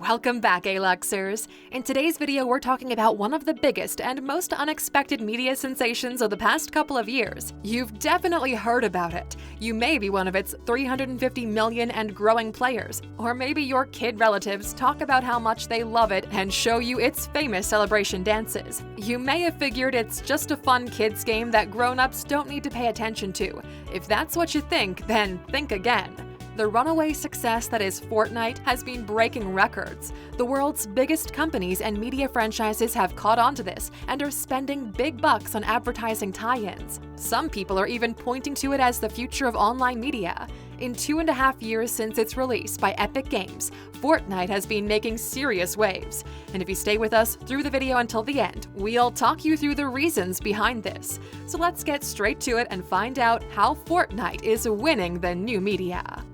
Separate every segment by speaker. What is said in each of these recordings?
Speaker 1: Welcome back, Aluxers! In today's video, we're talking about one of the biggest and most unexpected media sensations of the past couple of years. You've definitely heard about it. You may be one of its 350 million and growing players, or maybe your kid relatives talk about how much they love it and show you its famous celebration dances. You may have figured it's just a fun kids game that grown-ups don't need to pay attention to. If that's what you think, then think again. The runaway success that is Fortnite has been breaking records. The world's biggest companies and media franchises have caught on to this and are spending big bucks on advertising tie-ins. Some people are even pointing to it as the future of online media. In 2.5 years since its release by Epic Games, Fortnite has been making serious waves. And if you stay with us through the video until the end, we'll talk you through the reasons behind this. So let's get straight to it and find out how Fortnite is winning the new media.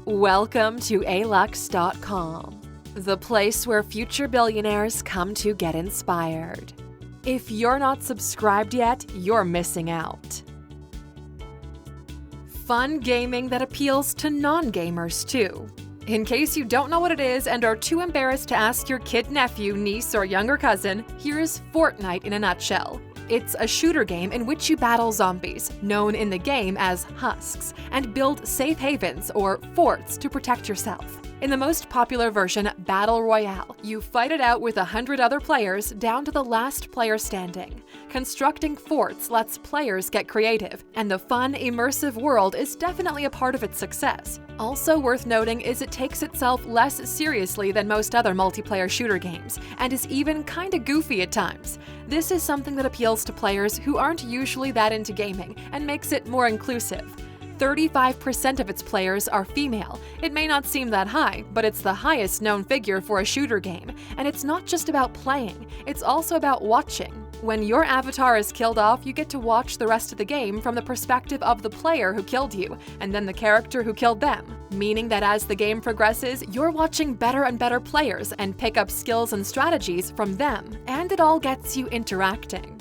Speaker 1: Welcome to Alux.com, the place where future billionaires come to get inspired. If you're not subscribed yet, you're missing out. Fun gaming that appeals to non-gamers too. In case you don't know what it is and are too embarrassed to ask your kid, nephew, niece, or younger cousin, here's Fortnite in a nutshell. It's a shooter game in which you battle zombies, known in the game as husks, and build safe havens or forts to protect yourself. In the most popular version, Battle Royale, you fight it out with 100 other players down to the last player standing. Constructing forts lets players get creative, and the fun, immersive world is definitely a part of its success. Also worth noting is it takes itself less seriously than most other multiplayer shooter games, and is even kinda goofy at times. This is something that appeals to players who aren't usually that into gaming and makes it more inclusive. 35% of its players are female. It may not seem that high, but it's the highest known figure for a shooter game. And it's not just about playing, it's also about watching. When your avatar is killed off, you get to watch the rest of the game from the perspective of the player who killed you, and then the character who killed them. Meaning that as the game progresses, you're watching better and better players and pick up skills and strategies from them. And it all gets you interacting.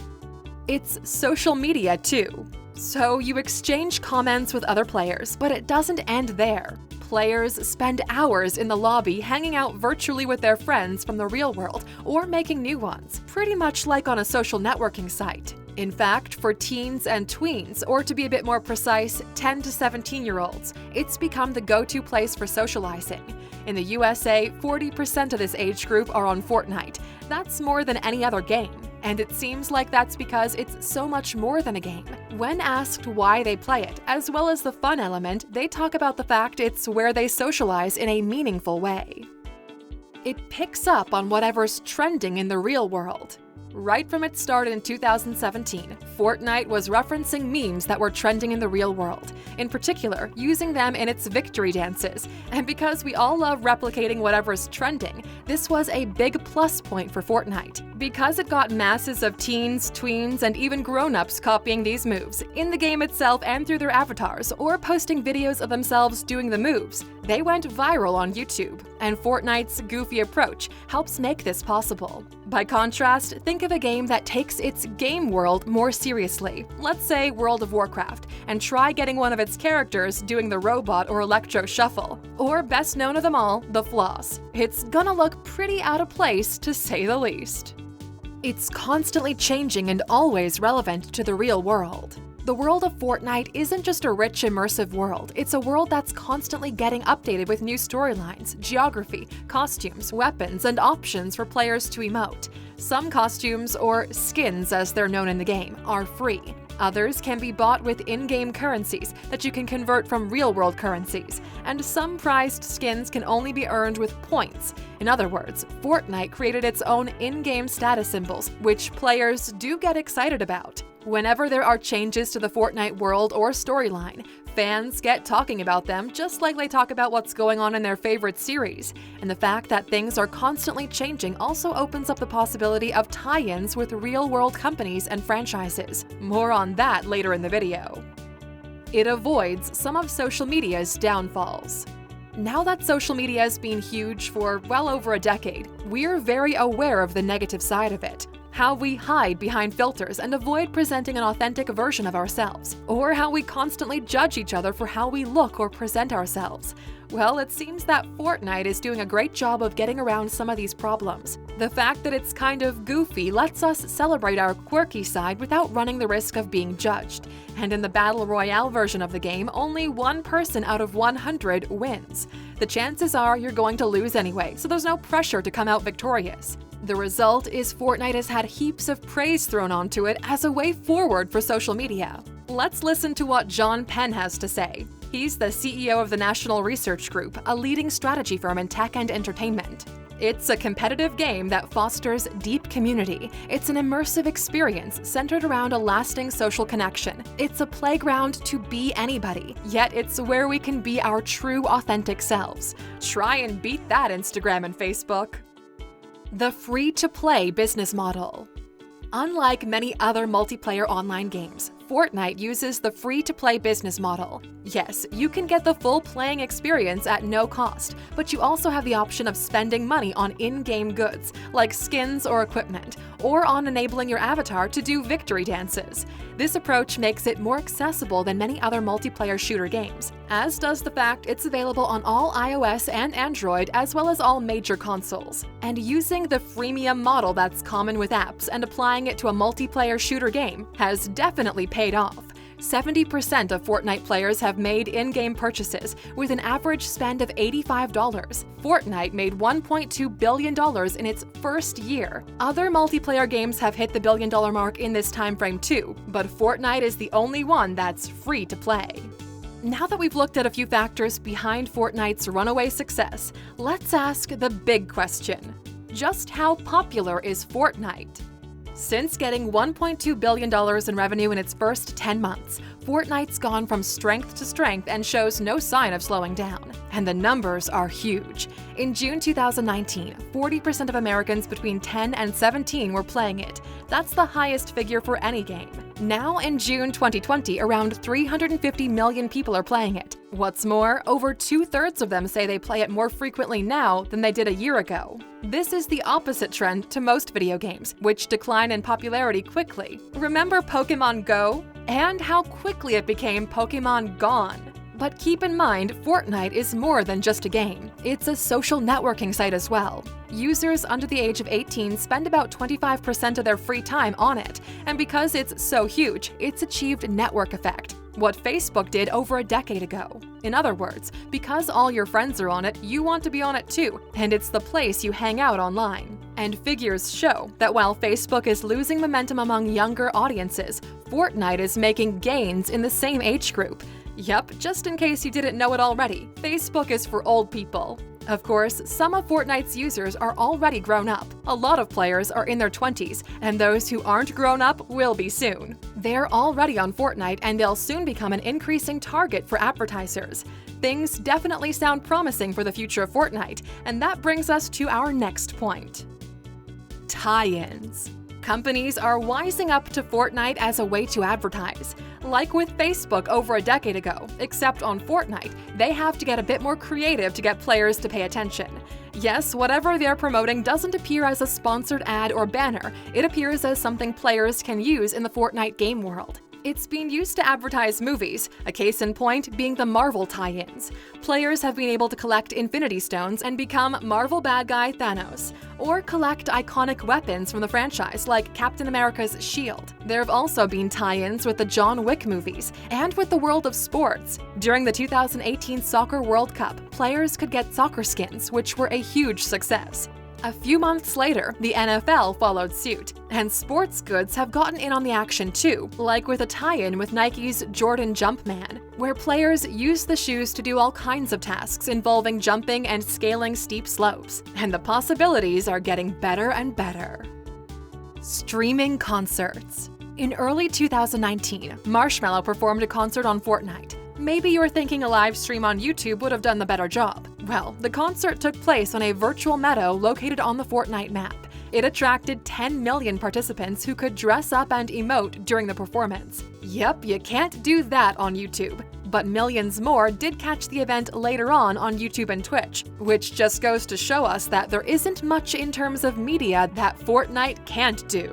Speaker 1: It's social media too. So you exchange comments with other players, but it doesn't end there. Players spend hours in the lobby hanging out virtually with their friends from the real world or making new ones, pretty much like on a social networking site. In fact, for teens and tweens, or to be a bit more precise, 10 to 17-year-olds, it's become the go-to place for socializing. In the USA, 40% of this age group are on Fortnite. That's more than any other game. And it seems like that's because it's so much more than a game. When asked why they play it, as well as the fun element, they talk about the fact it's where they socialize in a meaningful way. It picks up on whatever's trending in the real world. Right from its start in 2017, Fortnite was referencing memes that were trending in the real world, in particular using them in its victory dances. And because we all love replicating whatever's trending, this was a big plus point for Fortnite. Because it got masses of teens, tweens, and even grown-ups copying these moves, in the game itself and through their avatars, or posting videos of themselves doing the moves, they went viral on YouTube. And Fortnite's goofy approach helps make this possible. By contrast, think of a game that takes its game world more seriously, let's say World of Warcraft, and try getting one of its characters doing the robot or electro shuffle. Or best known of them all, the floss. It's gonna look pretty out of place, to say the least. It's constantly changing and always relevant to the real world. The world of Fortnite isn't just a rich, immersive world, it's a world that's constantly getting updated with new storylines, geography, costumes, weapons, and options for players to emote. Some costumes, or skins as they're known in the game, are free. Others can be bought with in-game currencies that you can convert from real-world currencies, and some prized skins can only be earned with points. In other words, Fortnite created its own in-game status symbols, which players do get excited about. Whenever there are changes to the Fortnite world or storyline, fans get talking about them just like they talk about what's going on in their favorite series. And the fact that things are constantly changing also opens up the possibility of tie-ins with real-world companies and franchises. More on that later in the video. It avoids some of social media's downfalls. Now that social media has been huge for well over a decade, we're very aware of the negative side of it. how we hide behind filters and avoid presenting an authentic version of ourselves, or how we constantly judge each other for how we look or present ourselves. Well, it seems that Fortnite is doing a great job of getting around some of these problems. The fact that it's kind of goofy lets us celebrate our quirky side without running the risk of being judged. And in the Battle Royale version of the game, only one person out of 100 wins. The chances are you're going to lose anyway, so there's no pressure to come out victorious. The result is Fortnite has had heaps of praise thrown onto it as a way forward for social media. Let's listen to what John Penn has to say. He's the CEO of the National Research Group, a leading strategy firm in tech and entertainment. It's a competitive game that fosters deep community. It's an immersive experience centered around a lasting social connection. It's a playground to be anybody, yet it's where we can be our true, authentic selves. Try and beat that, Instagram and Facebook. The free-to-play business model. Unlike many other multiplayer online games, Fortnite uses the free-to-play business model. Yes, you can get the full playing experience at no cost, but you also have the option of spending money on in-game goods, like skins or equipment, or on enabling your avatar to do victory dances. This approach makes it more accessible than many other multiplayer shooter games, as does the fact it's available on all iOS and Android as well as all major consoles. And using the freemium model that's common with apps and applying it to a multiplayer shooter game has definitely paid off. 70% of Fortnite players have made in-game purchases, with an average spend of $85. Fortnite made $1.2 billion in its first year. Other multiplayer games have hit the billion-dollar mark in this timeframe too, but Fortnite is the only one that's free to play. Now that we've looked at a few factors behind Fortnite's runaway success, let's ask the big question. Just how popular is Fortnite? Since getting $1.2 billion in revenue in its first 10 months, Fortnite's gone from strength to strength and shows no sign of slowing down. And the numbers are huge. In June 2019, 40% of Americans between 10 and 17 were playing it. That's the highest figure for any game. Now in June 2020, around 350 million people are playing it. What's more, over 2/3 of them say they play it more frequently now than they did a year ago. This is the opposite trend to most video games, which decline in popularity quickly. Remember Pokemon Go? And how quickly it became Pokemon Gone. But keep in mind, Fortnite is more than just a game. It's a social networking site as well. Users under the age of 18 spend about 25% of their free time on it, and because it's so huge, it's achieved network effect, what Facebook did over a decade ago. In other words, because all your friends are on it, you want to be on it too, and it's the place you hang out online. And figures show that while Facebook is losing momentum among younger audiences, Fortnite is making gains in the same age group. Yep, just in case you didn't know it already, Facebook is for old people. Of course, some of Fortnite's users are already grown up. A lot of players are in their 20s, and those who aren't grown up will be soon. They're already on Fortnite, and they'll soon become an increasing target for advertisers. Things definitely sound promising for the future of Fortnite, and that brings us to our next point. Tie-ins. Companies are wising up to Fortnite as a way to advertise. Like with Facebook over a decade ago, except on Fortnite, they have to get a bit more creative to get players to pay attention. Yes, whatever they're promoting doesn't appear as a sponsored ad or banner, it appears as something players can use in the Fortnite game world. It's been used to advertise movies, a case in point being the Marvel tie-ins. Players have been able to collect Infinity Stones and become Marvel bad guy Thanos, or collect iconic weapons from the franchise like Captain America's shield. There have also been tie-ins with the John Wick movies and with the world of sports. During the 2018 Soccer World Cup, players could get soccer skins, which were a huge success. A few months later, the NFL followed suit, and sports goods have gotten in on the action too, like with a tie-in with Nike's Jordan Jumpman, where players use the shoes to do all kinds of tasks involving jumping and scaling steep slopes, and the possibilities are getting better and better. Streaming concerts. In early 2019, Marshmello performed a concert on Fortnite. Maybe you're thinking a live stream on YouTube would have done the better job. Well, the concert took place on a virtual meadow located on the Fortnite map. It attracted 10 million participants who could dress up and emote during the performance. Yep, you can't do that on YouTube. But millions more did catch the event later on YouTube and Twitch, which just goes to show us that there isn't much in terms of media that Fortnite can't do.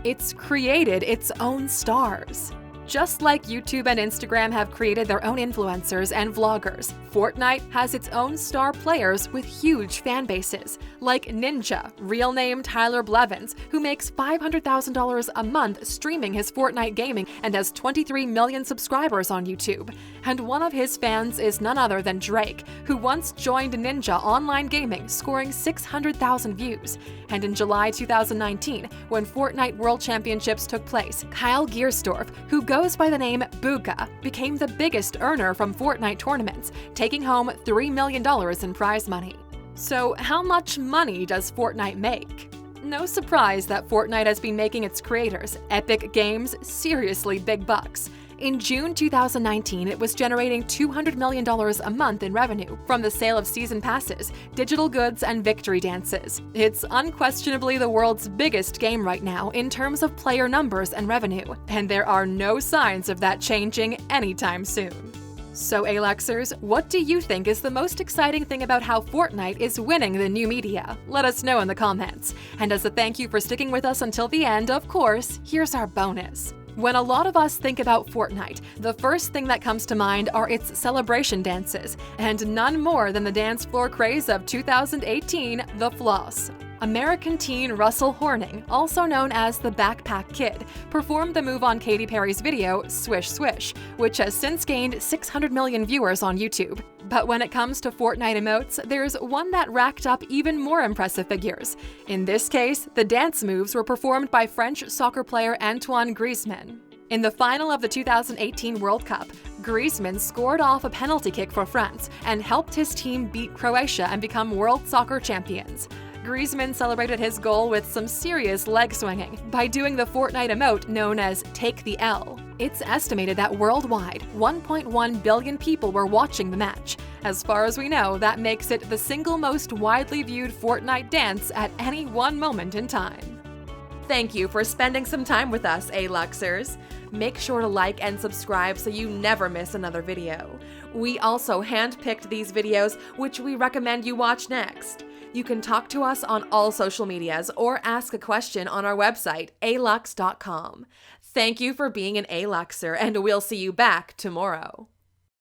Speaker 1: It's created its own stars. Just like YouTube and Instagram have created their own influencers and vloggers, Fortnite has its own star players with huge fan bases, like Ninja, real name Tyler Blevins, who makes $500,000 a month streaming his Fortnite gaming and has 23 million subscribers on YouTube. And one of his fans is none other than Drake, who once joined Ninja Online Gaming, scoring 600,000 views. And in July 2019, when Fortnite World Championships took place, Kyle Giersdorf, who goes by the name Booga, became the biggest earner from Fortnite tournaments, taking home $3 million in prize money. So how much money does Fortnite make? No surprise that Fortnite has been making its creators, Epic Games, seriously big bucks. In June 2019, it was generating $200 million a month in revenue from the sale of season passes, digital goods, and victory dances. It's unquestionably the world's biggest game right now in terms of player numbers and revenue, and there are no signs of that changing anytime soon. So Aluxers, what do you think is the most exciting thing about how Fortnite is winning the new media? Let us know in the comments. And as a thank you for sticking with us until the end, of course, here's our bonus. When a lot of us think about Fortnite, the first thing that comes to mind are its celebration dances, and none more than the dance floor craze of 2018, the floss. American teen Russell Horning, also known as the Backpack Kid, performed the move on Katy Perry's video Swish Swish, which has since gained 600 million viewers on YouTube. But when it comes to Fortnite emotes, there's one that racked up even more impressive figures. In this case, the dance moves were performed by French soccer player Antoine Griezmann. In the final of the 2018 World Cup, Griezmann scored off a penalty kick for France and helped his team beat Croatia and become world soccer champions. Griezmann celebrated his goal with some serious leg swinging by doing the Fortnite emote known as Take the L. It's estimated that worldwide, 1.1 billion people were watching the match. As far as we know, that makes it the single most widely viewed Fortnite dance at any one moment in time. Thank you for spending some time with us, Aluxers. Make sure to like and subscribe so you never miss another video. We also handpicked these videos, which we recommend you watch next. You can talk to us on all social medias or ask a question on our website, Alux.com. Thank you for being an Aluxer, and we'll see you back tomorrow.